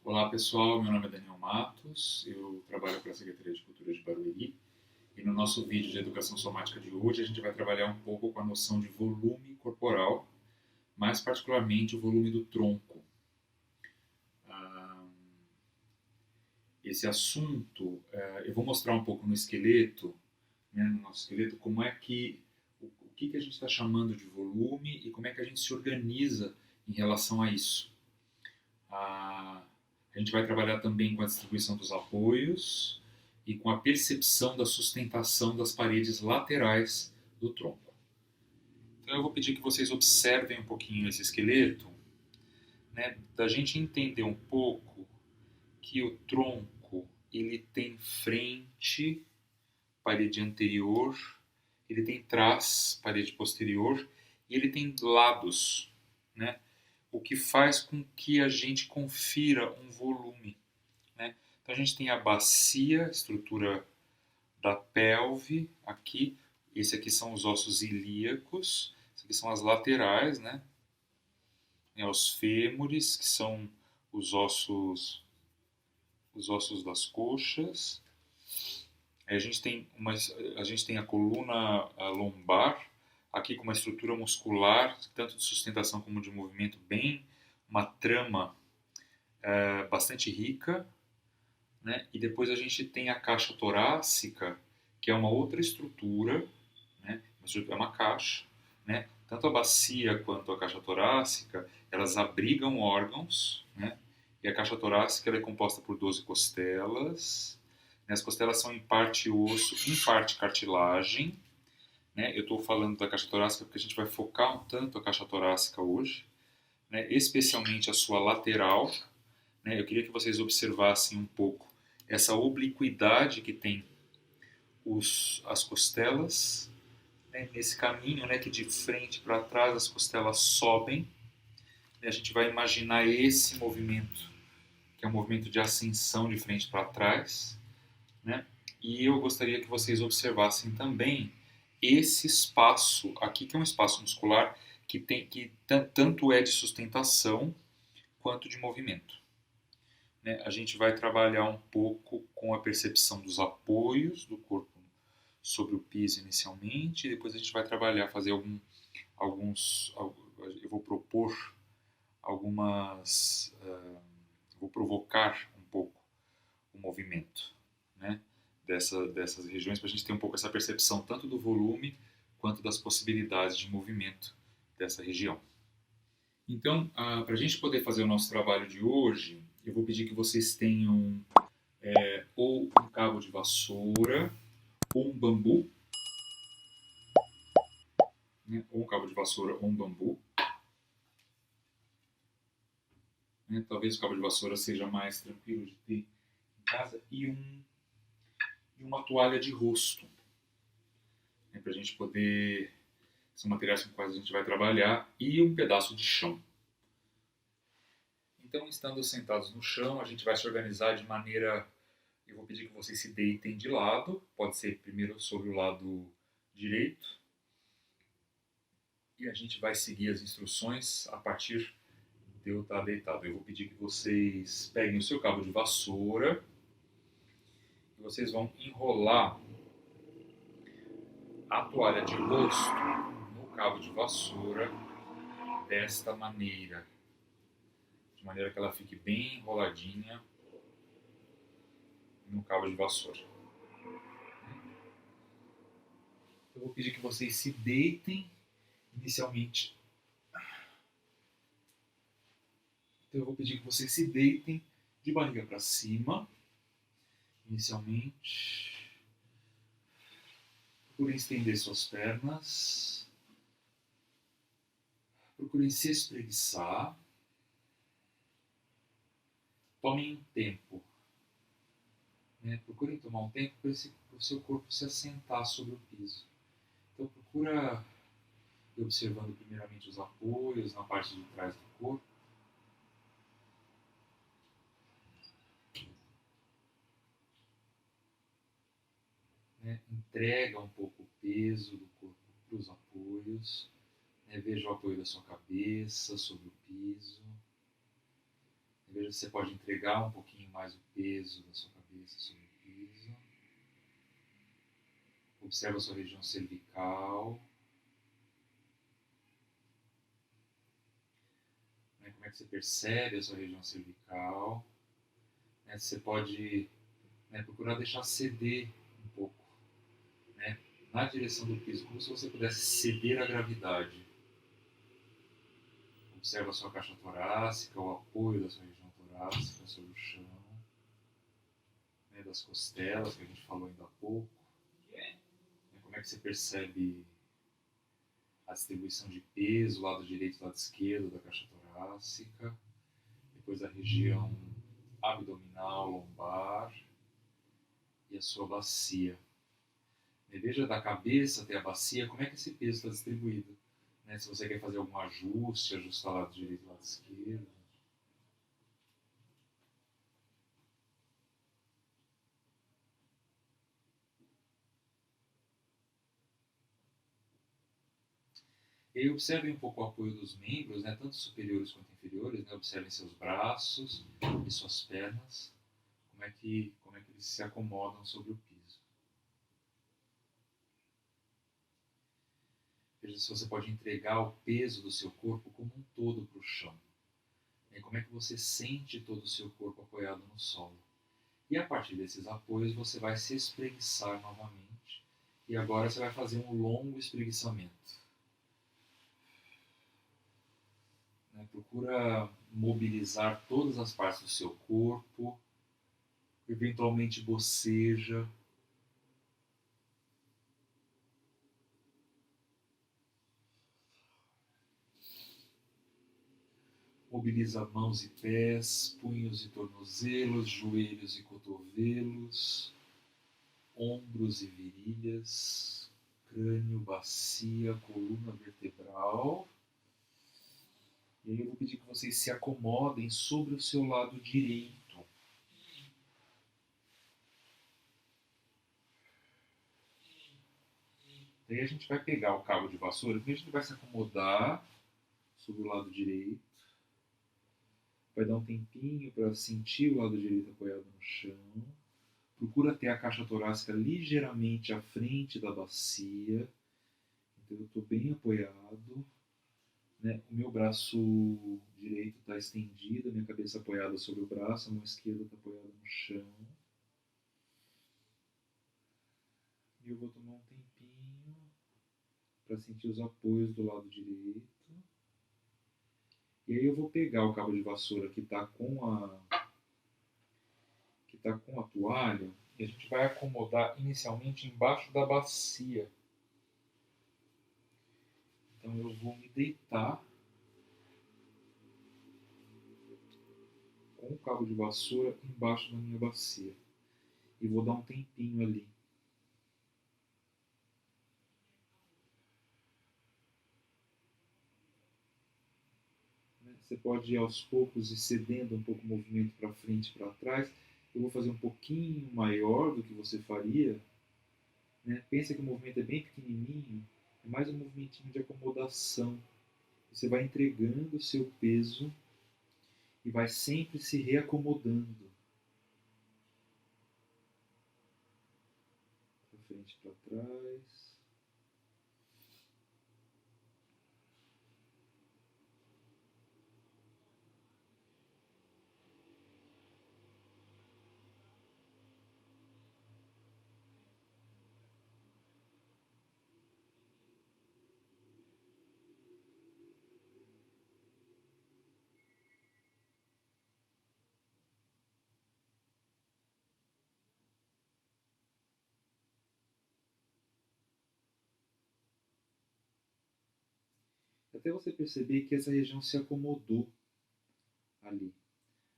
Olá pessoal, meu nome é Daniel Matos, eu trabalho para a Secretaria de Cultura de Barueri e no nosso vídeo de Educação Somática de hoje a gente vai trabalhar um pouco com a noção de volume corporal, mais particularmente o volume do tronco. Esse assunto, eu vou mostrar um pouco no esqueleto, né, no nosso esqueleto, como é que, o que a gente está chamando de volume e como é que a gente se organiza em relação a isso. A gente vai trabalhar também com a distribuição dos apoios e com a percepção da sustentação das paredes laterais do tronco. Então eu vou pedir que vocês observem um pouquinho esse esqueleto, né, da gente entender um pouco que o tronco ele tem frente, parede anterior, ele tem trás, parede posterior, e ele tem lados, né? O que faz com que a gente confira um volume, né? Então a gente tem a bacia, estrutura da pelve aqui. Esse aqui são os ossos ilíacos, esses aqui são as laterais, né? Os fêmures, que são os ossos das coxas. Aí a gente tem a coluna lombar, aqui com uma estrutura muscular, tanto de sustentação como de movimento, bem, uma trama bastante rica, né? E depois a gente tem a caixa torácica, que é uma outra estrutura, né? É uma caixa, né? Tanto a bacia quanto a caixa torácica, elas abrigam órgãos, né? E a caixa torácica ela é composta por 12 costelas. As costelas são em parte osso, em parte cartilagem, né? Eu estou falando da caixa torácica porque a gente vai focar um tanto a caixa torácica hoje, né? Especialmente a sua lateral, né? Eu queria que vocês observassem um pouco essa obliquidade que tem as costelas, né? Nesse caminho, né? Que de frente para trás as costelas sobem. E a gente vai imaginar esse movimento, que é um movimento de ascensão de frente para trás, né? E eu gostaria que vocês observassem também esse espaço aqui, que é um espaço muscular que tanto é de sustentação quanto de movimento, né? A gente vai trabalhar um pouco com a percepção dos apoios do corpo sobre o piso inicialmente, e depois a gente vai trabalhar, fazer eu vou propor algumas, vou provocar um pouco o movimento, né, dessas regiões, para a gente ter um pouco essa percepção tanto do volume quanto das possibilidades de movimento dessa região. Então, para a gente poder fazer o nosso trabalho de hoje, eu vou pedir que vocês tenham ou um cabo de vassoura, ou um bambu, né, ou um cabo de vassoura ou um bambu. Né, talvez o cabo de vassoura seja mais tranquilo de ter em casa, e uma toalha de rosto, né, para a gente poder, são materiais com os quais a gente vai trabalhar, e um pedaço de chão. Então, estando sentados no chão, a gente vai se organizar de maneira... Eu vou pedir que vocês se deitem de lado, pode ser primeiro sobre o lado direito, e a gente vai seguir as instruções a partir de eu estar deitado. Eu vou pedir que vocês peguem o seu cabo de vassoura e vocês vão enrolar a toalha de rosto no cabo de vassoura desta maneira, de maneira que ela fique bem enroladinha no cabo de vassoura. Eu vou pedir que vocês se deitem inicialmente. Então eu vou pedir que vocês se deitem de barriga para cima, inicialmente. Procurem estender suas pernas. Procurem se espreguiçar. Tomem um tempo. Né? Procurem tomar um tempo para o seu corpo se assentar sobre o piso. Então procura ir observando primeiramente os apoios na parte de trás do corpo. Né? Entrega um pouco o peso do corpo para os apoios. Né? Veja o apoio da sua cabeça sobre o piso. Veja se você pode entregar um pouquinho mais o peso da sua cabeça sobre o piso. Observa a sua região cervical. Como é que você percebe a sua região cervical. Você pode procurar deixar ceder um pouco, na direção do piso, como se você pudesse ceder à gravidade. Observa a sua caixa torácica, o apoio da sua região torácica sobre o chão, das costelas, que a gente falou ainda há pouco. Como é que você percebe a distribuição de peso, lado direito e lado esquerdo da caixa torácica. Depois a região abdominal, lombar e a sua bacia. Veja da cabeça até a bacia como é que esse peso está distribuído. Se você quer fazer algum ajuste, ajustar lado direito e lado esquerdo. E aí observem um pouco o apoio dos membros, tanto superiores quanto inferiores. Observem seus braços e suas pernas, como é que eles se acomodam sobre o piso. Veja se você pode entregar o peso do seu corpo como um todo para o chão. Como é que você sente todo o seu corpo apoiado no solo. E a partir desses apoios você vai se espreguiçar novamente. E agora você vai fazer um longo espreguiçamento. Procura mobilizar todas as partes do seu corpo. Eventualmente boceja. Mobiliza mãos e pés, punhos e tornozelos, joelhos e cotovelos, ombros e virilhas, crânio, bacia, coluna vertebral. E aí eu vou pedir que vocês se acomodem sobre o seu lado direito. Daí a gente vai pegar o cabo de vassoura, porque a gente vai se acomodar sobre o lado direito. Vai dar um tempinho para sentir o lado direito apoiado no chão. Procura ter a caixa torácica ligeiramente à frente da bacia. Então eu estou bem apoiado. O meu braço direito está estendido, a minha cabeça apoiada sobre o braço, a mão esquerda está apoiada no chão. E eu vou tomar um tempinho para sentir os apoios do lado direito. E aí eu vou pegar o cabo de vassoura que está com a toalha e a gente vai acomodar inicialmente embaixo da bacia. Então eu vou me deitar com o cabo de vassoura embaixo da minha bacia. E vou dar um tempinho ali. Você pode ir aos poucos e cedendo um pouco o movimento para frente e para trás. Eu vou fazer um pouquinho maior do que você faria. Pensa que o movimento é bem pequenininho. É mais um movimentinho de acomodação. Você vai entregando o seu peso e vai sempre se reacomodando. Para frente e para trás. Até você perceber que essa região se acomodou ali.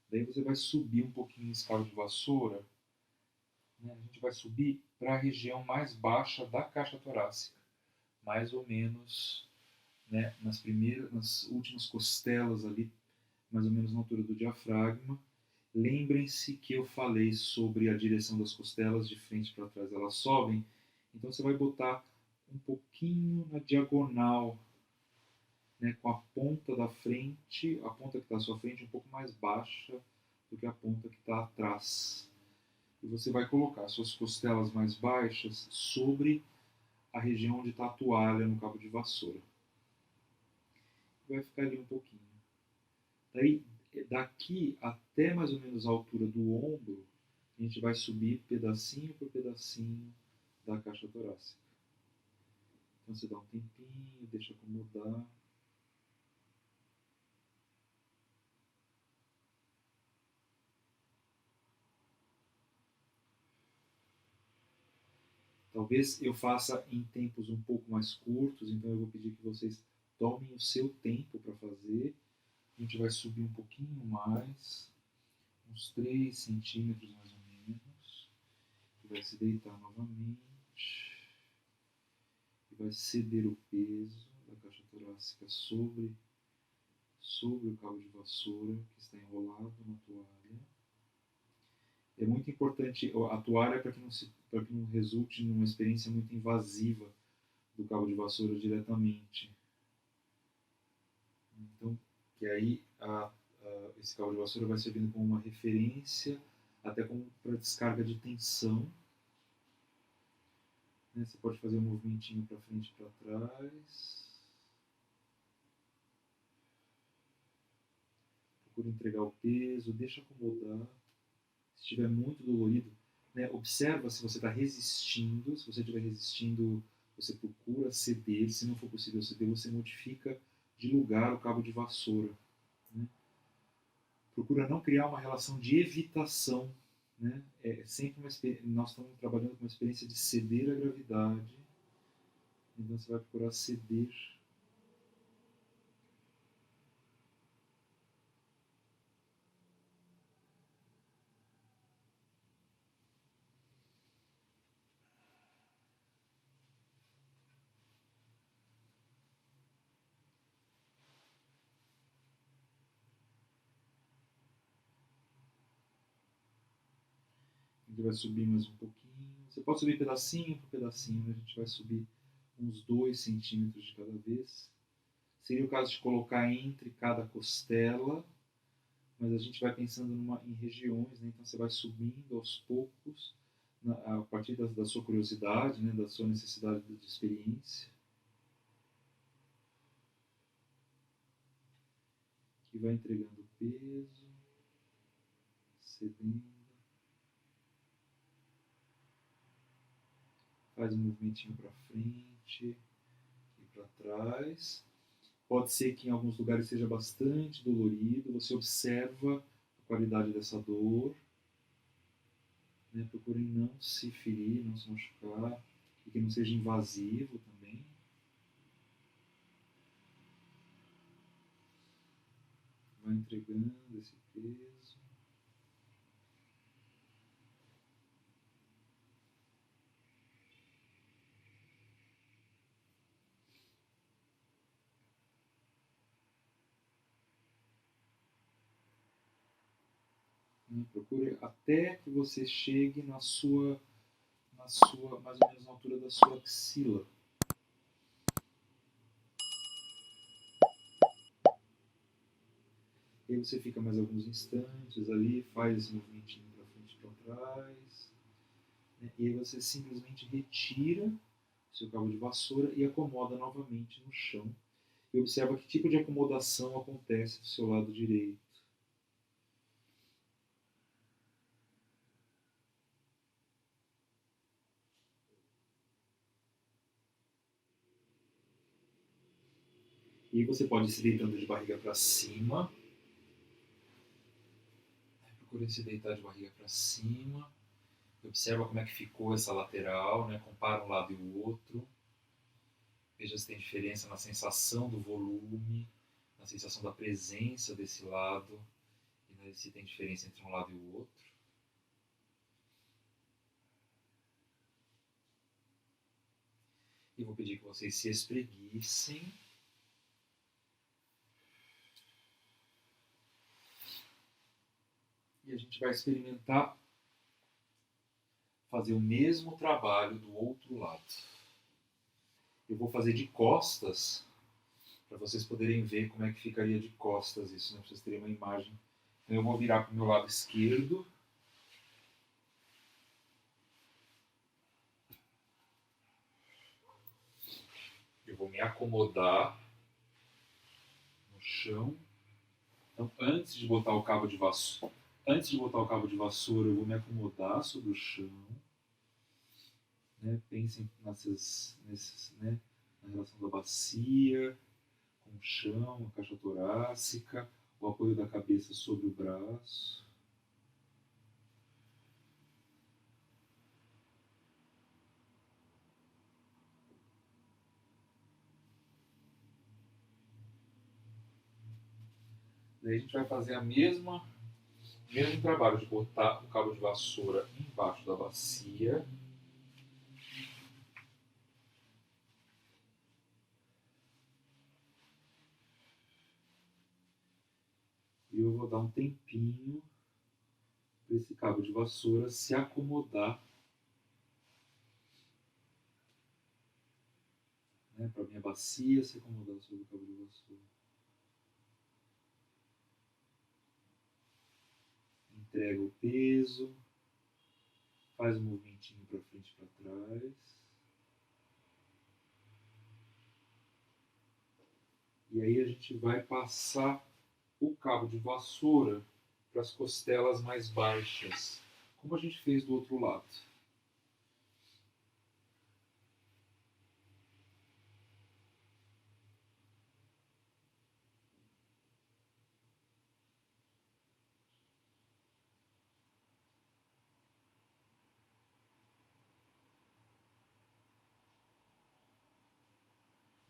Daí você vai subir um pouquinho esse cabo de vassoura. A gente vai subir para a região mais baixa da caixa torácica. Mais ou menos nas últimas costelas ali, mais ou menos na altura do diafragma. Lembrem-se que eu falei sobre a direção das costelas de frente para trás, elas sobem. Então você vai botar um pouquinho na diagonal, com a ponta da frente, a ponta que está à sua frente um pouco mais baixa do que a ponta que está atrás. E você vai colocar suas costelas mais baixas sobre a região onde está a toalha no cabo de vassoura. Vai ficar ali um pouquinho. Daí, daqui até mais ou menos a altura do ombro, a gente vai subir pedacinho por pedacinho da caixa torácica. Então você dá um tempinho, deixa acomodar. Talvez eu faça em tempos um pouco mais curtos, então eu vou pedir que vocês tomem o seu tempo para fazer. A gente vai subir um pouquinho mais, uns 3 centímetros mais ou menos. E vai se deitar novamente. E vai ceder o peso da caixa torácica sobre o cabo de vassoura que está enrolado na toalha. É muito importante a toalha para que não resulte numa experiência muito invasiva do cabo de vassoura diretamente. Então, que aí esse cabo de vassoura vai servindo como uma referência, até como para descarga de tensão. Né? Você pode fazer um movimentinho para frente e para trás. Procura entregar o peso, deixa acomodar. Se estiver muito dolorido, né, observa se você está resistindo. Se você estiver resistindo, você procura ceder. Se não for possível ceder, você modifica de lugar o cabo de vassoura. Né? Procura não criar uma relação de evitação. Né? Sempre nós estamos trabalhando com uma experiência de ceder à gravidade. Então você vai procurar ceder. A gente vai subir mais um pouquinho. Você pode subir pedacinho por pedacinho. Né? A gente vai subir uns 2 centímetros de cada vez. Seria o caso de colocar entre cada costela, mas a gente vai pensando em regiões, né? Então você vai subindo aos poucos, a partir da sua curiosidade, né? Da sua necessidade de experiência. Que vai entregando peso, cedendo. Faz um movimentinho para frente e para trás. Pode ser que em alguns lugares seja bastante dolorido. Você observa a qualidade dessa dor. Né? Procurem não se ferir, não se machucar. E que não seja invasivo também. Vai entregando esse peso. Procure até que você chegue na sua mais ou menos na altura da sua axila. E aí você fica mais alguns instantes ali, faz esse movimentinho para frente e para trás. Né? E aí você simplesmente retira o seu cabo de vassoura e acomoda novamente no chão. E observa que tipo de acomodação acontece do seu lado direito. E você pode ir se deitando de barriga para cima. Procure se deitar de barriga para cima. Observa como é que ficou essa lateral, né? Compara um lado e o outro. Veja se tem diferença na sensação do volume, na sensação da presença desse lado, e se tem diferença entre um lado e o outro. E vou pedir que vocês se espreguicem. E a gente vai experimentar fazer o mesmo trabalho do outro lado. Eu vou fazer de costas, para vocês poderem ver como é que ficaria de costas isso, né? Para vocês terem uma imagem Então eu vou virar para o meu lado esquerdo. Eu vou me acomodar no chão. Então, antes de botar o cabo de vassoura, eu vou me acomodar sobre o chão. Né? Pensem né? Na relação da bacia com o chão, a caixa torácica, o apoio da cabeça sobre o braço. Daí a gente vai fazer o mesmo trabalho de botar o cabo de vassoura embaixo da bacia. E eu vou dar um tempinho para esse cabo de vassoura se acomodar, né, para a minha bacia se acomodar sobre o cabo de vassoura. Entrega o peso, faz um movimentinho para frente e para trás. E aí a gente vai passar o cabo de vassoura para as costelas mais baixas, como a gente fez do outro lado.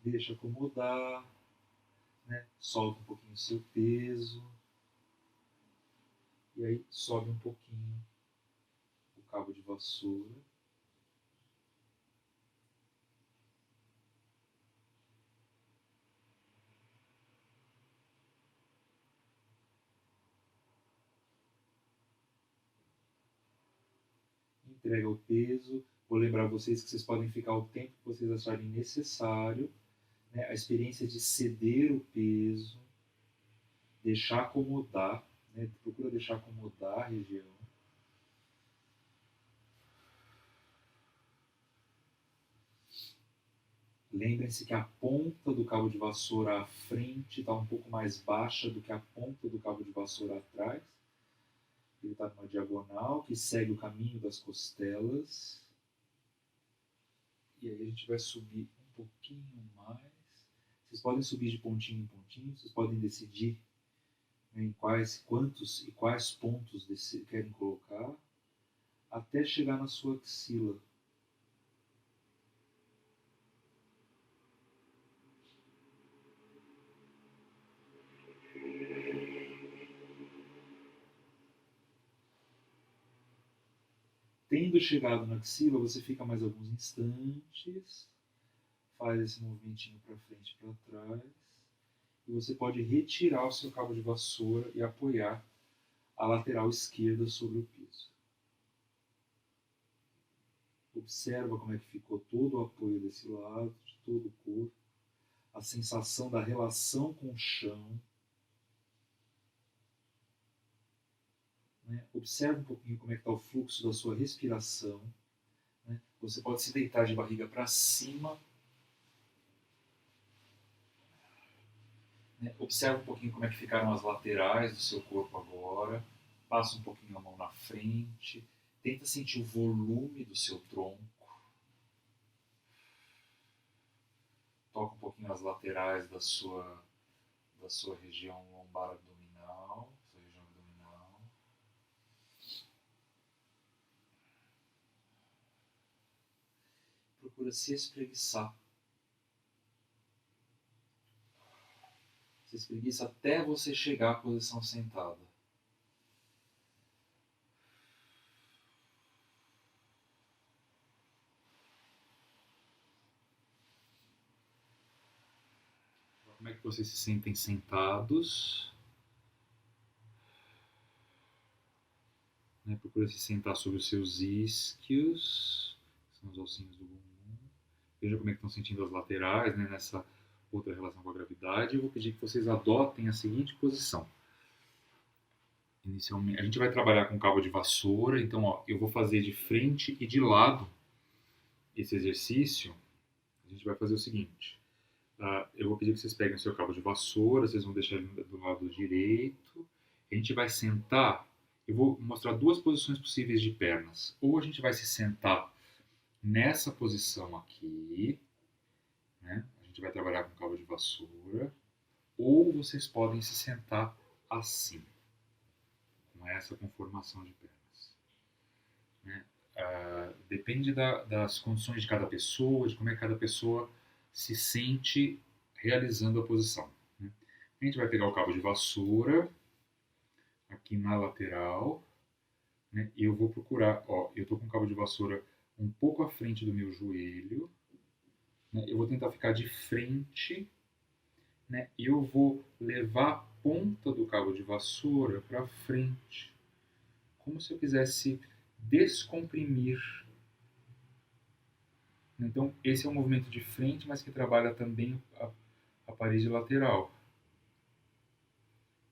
Deixa acomodar, né? Solta um pouquinho o seu peso. E aí sobe um pouquinho o cabo de vassoura. Entrega o peso. Vou lembrar vocês que vocês podem ficar o tempo que vocês acharem necessário. Né? A experiência de ceder o peso, deixar acomodar, né? Procura deixar acomodar a região. Lembrem-se que a ponta do cabo de vassoura à frente está um pouco mais baixa do que a ponta do cabo de vassoura atrás. Ele está numa diagonal que segue o caminho das costelas. E aí a gente vai subir um pouquinho mais. Vocês podem subir de pontinho em pontinho, vocês podem decidir, né, em quais pontos querem colocar, até chegar na sua axila. Tendo chegado na axila, você fica mais alguns instantes, faz esse movimentinho para frente e para trás, e você pode retirar o seu cabo de vassoura e apoiar a lateral esquerda sobre o piso. Observa como é que ficou todo o apoio desse lado, de todo o corpo, a sensação da relação com o chão. Né? Observa um pouquinho como é que está o fluxo da sua respiração. Né? Você pode se deitar de barriga para cima. Né? Observa um pouquinho como é que ficaram as laterais do seu corpo agora. Passa um pouquinho a mão na frente. Tenta sentir o volume do seu tronco. Toca um pouquinho as laterais da sua região lombar abdominal. Sua região abdominal. Procura se espreguiçar. Se espreguiça até você chegar à posição sentada. Como é que vocês se sentem sentados? Né? Procura se sentar sobre os seus isquios, que são os ossinhos do bumbum. Veja como é que estão sentindo as laterais, né? Nessa outra relação com a gravidade. Eu vou pedir que vocês adotem a seguinte posição. inicialmente, a gente vai trabalhar com cabo de vassoura, então ó, eu vou fazer de frente e de lado esse exercício. A gente vai fazer o seguinte, eu vou pedir que vocês peguem o seu cabo de vassoura, vocês vão deixar ele do lado direito, a gente vai sentar, eu vou mostrar duas posições possíveis de pernas, ou a gente vai se sentar nessa posição aqui, né? A gente vai trabalhar com cabo de vassoura, ou vocês podem se sentar assim, com essa conformação de pernas, né? Depende das condições de cada pessoa, de como é que cada pessoa se sente realizando a posição, né? A gente vai pegar o cabo de vassoura aqui na lateral, né? E eu vou procurar, ó, eu estou com o cabo de vassoura um pouco à frente do meu joelho, né? Eu vou tentar ficar de frente, né? E eu vou levar a ponta do cabo de vassoura para frente, como se eu quisesse descomprimir. Então, esse é um movimento de frente, mas que trabalha também a parede lateral.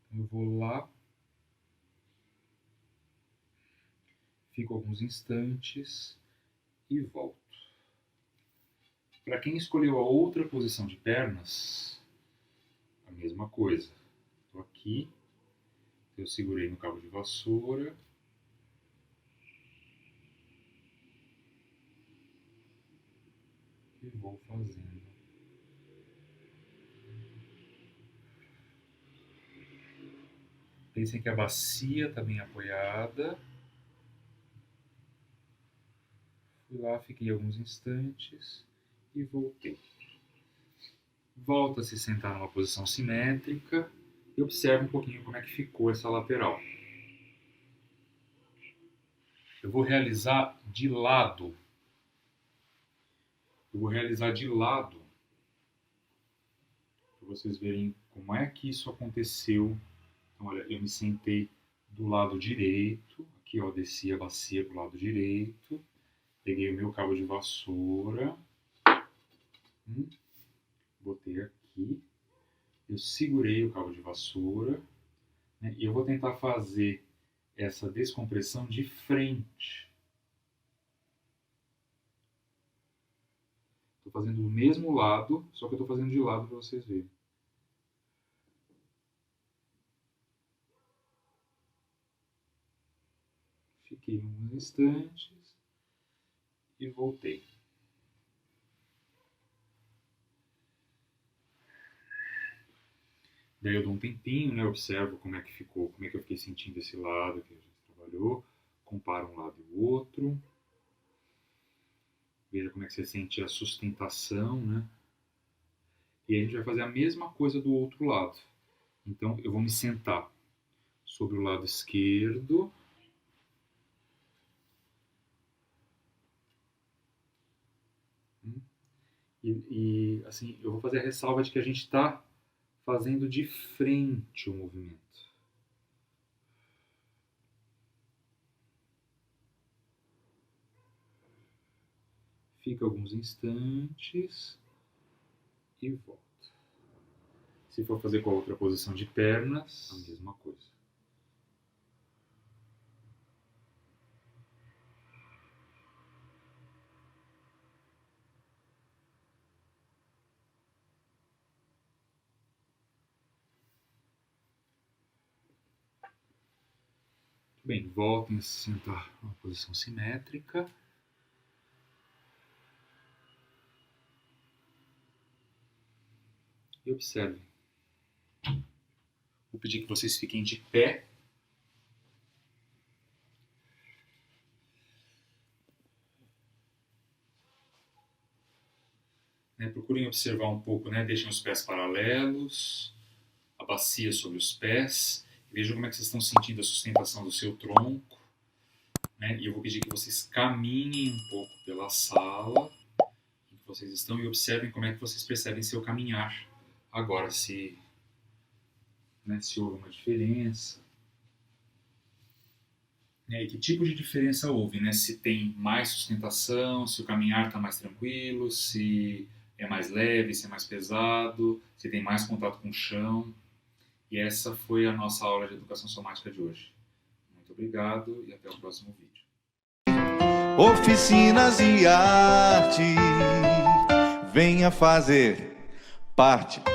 Então, eu vou lá, fico alguns instantes e volto. Para quem escolheu a outra posição de pernas, a mesma coisa. Estou aqui, eu segurei no cabo de vassoura. E vou fazendo. Pensem que a bacia está bem apoiada. Fui lá, fiquei alguns instantes e voltei. Volta a se sentar numa posição simétrica e observa um pouquinho como é que ficou essa lateral. Eu vou realizar de lado. Para vocês verem como é que isso aconteceu. Então, olha, eu me sentei do lado direito. Aqui, ó, desci a bacia para o lado direito. Peguei o meu cabo de vassoura. Botei aqui. Eu segurei o cabo de vassoura. Né, e eu vou tentar fazer essa descompressão de frente. Estou fazendo do mesmo lado, só que eu estou fazendo de lado para vocês verem. Fiquei uns instantes e voltei. Daí eu dou um tempinho, né, observo como é que ficou, como é que eu fiquei sentindo esse lado que a gente trabalhou, comparo um lado e o outro. Veja como é que você sente a sustentação, né? E a gente vai fazer a mesma coisa do outro lado. Então eu vou me sentar sobre o lado esquerdo. E assim, eu vou fazer a ressalva de que a gente está fazendo de frente o movimento. Fica alguns instantes e volta. Se for fazer com a outra posição de pernas, a mesma coisa. Bem, voltem a se sentar numa posição simétrica. E observem. Vou pedir que vocês fiquem de pé. Procurem observar um pouco, né? Deixem os pés paralelos, a bacia sobre os pés. Vejam como é que vocês estão sentindo a sustentação do seu tronco. Né? E eu vou pedir que vocês caminhem um pouco pela sala em que vocês estão e observem como é que vocês percebem seu caminhar. Agora, se houve uma diferença. E que tipo de diferença houve? Né? Se tem mais sustentação, se o caminhar está mais tranquilo, se é mais leve, se é mais pesado, se tem mais contato com o chão. E essa foi a nossa aula de educação somática de hoje. obrigado e até o próximo vídeo. Oficinas de arte, venha fazer parte.